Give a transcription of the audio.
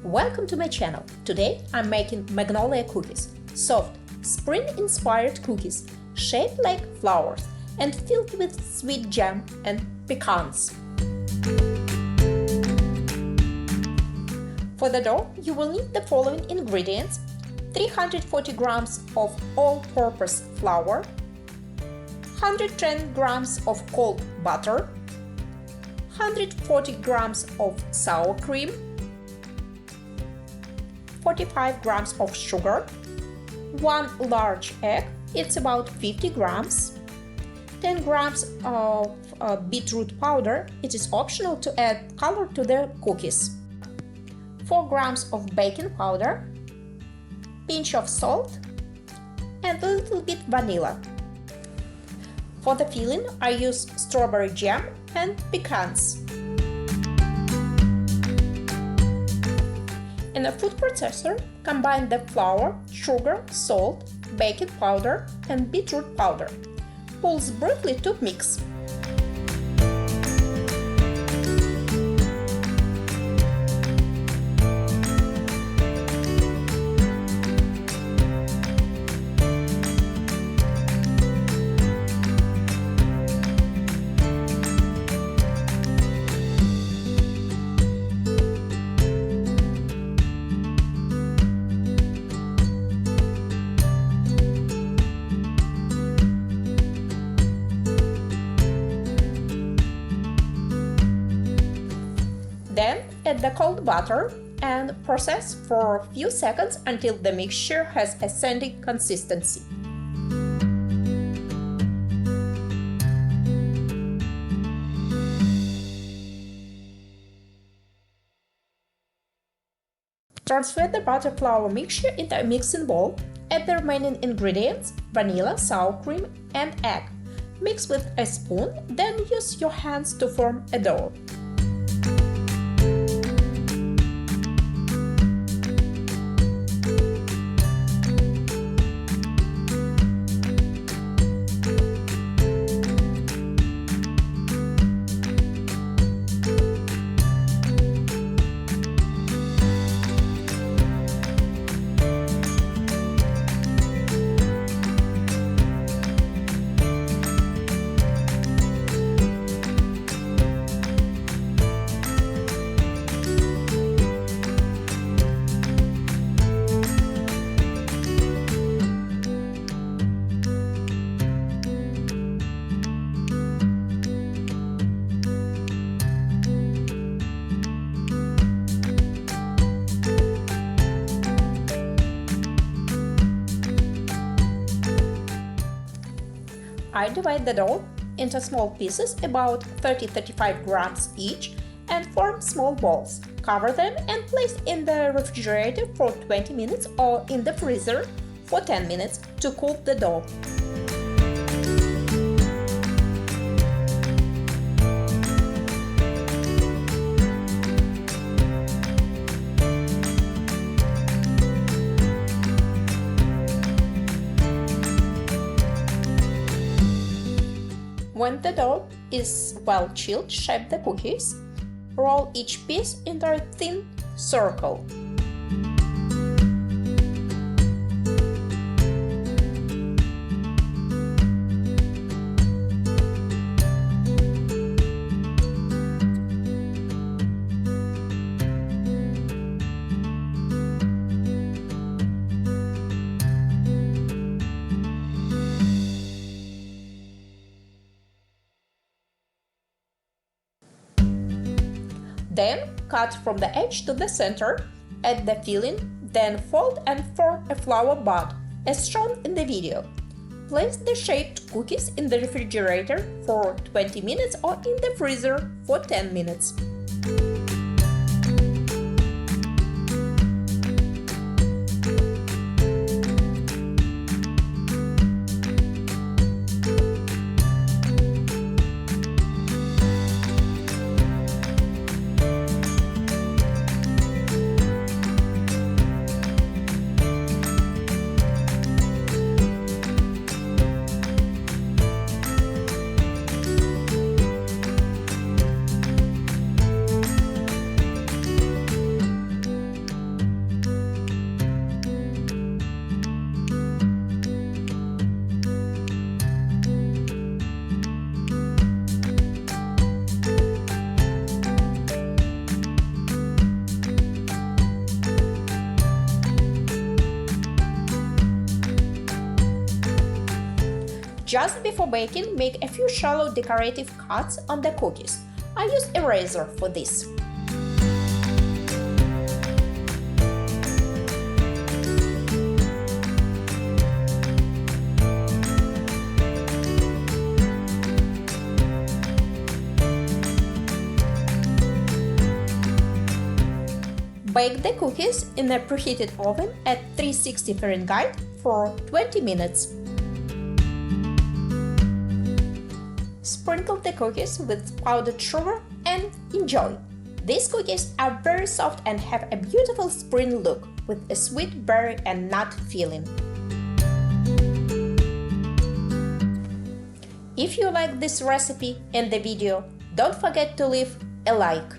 Welcome to my channel. Today I'm making Magnolia cookies, soft, spring-inspired cookies, shaped like flowers and filled with sweet jam and pecans. For the dough, you will need the following ingredients: 340 grams of all-purpose flour, 110 grams of cold butter, 140 grams of sour cream, 45 grams of sugar, 1 large egg, it's about 50 grams, 10 grams of beetroot powder, it is optional to add color to the cookies, 4 grams of baking powder, pinch of salt, and a little bit vanilla. For the filling, I use strawberry jam and pecans. In a food processor, combine the flour, sugar, salt, baking powder, and beetroot powder. Pulse briefly to mix. Then add the cold butter and process for a few seconds until the mixture has a sandy consistency. Transfer the butter flour mixture into a mixing bowl. Add the remaining ingredients: vanilla, sour cream, and egg. Mix with a spoon, then use your hands to form a dough. I divide the dough into small pieces about 30-35 grams each and form small balls. Cover them and place in the refrigerator for 20 minutes or in the freezer for 10 minutes to cool the dough. When the dough is well chilled, shape the cookies. Roll each piece into a thin circle. Then cut from the edge to the center, add the filling, then fold and form a flower bud, as shown in the video. Place the shaped cookies in the refrigerator for 20 minutes or in the freezer for 10 minutes. Just before baking, make a few shallow decorative cuts on the cookies. I use a razor for this. Bake the cookies in a preheated oven at 360 Fahrenheit for 20 minutes. Sprinkle the cookies with powdered sugar and enjoy! These cookies are very soft and have a beautiful spring look with a sweet berry and nut filling. If you like this recipe and the video, don't forget to leave a like.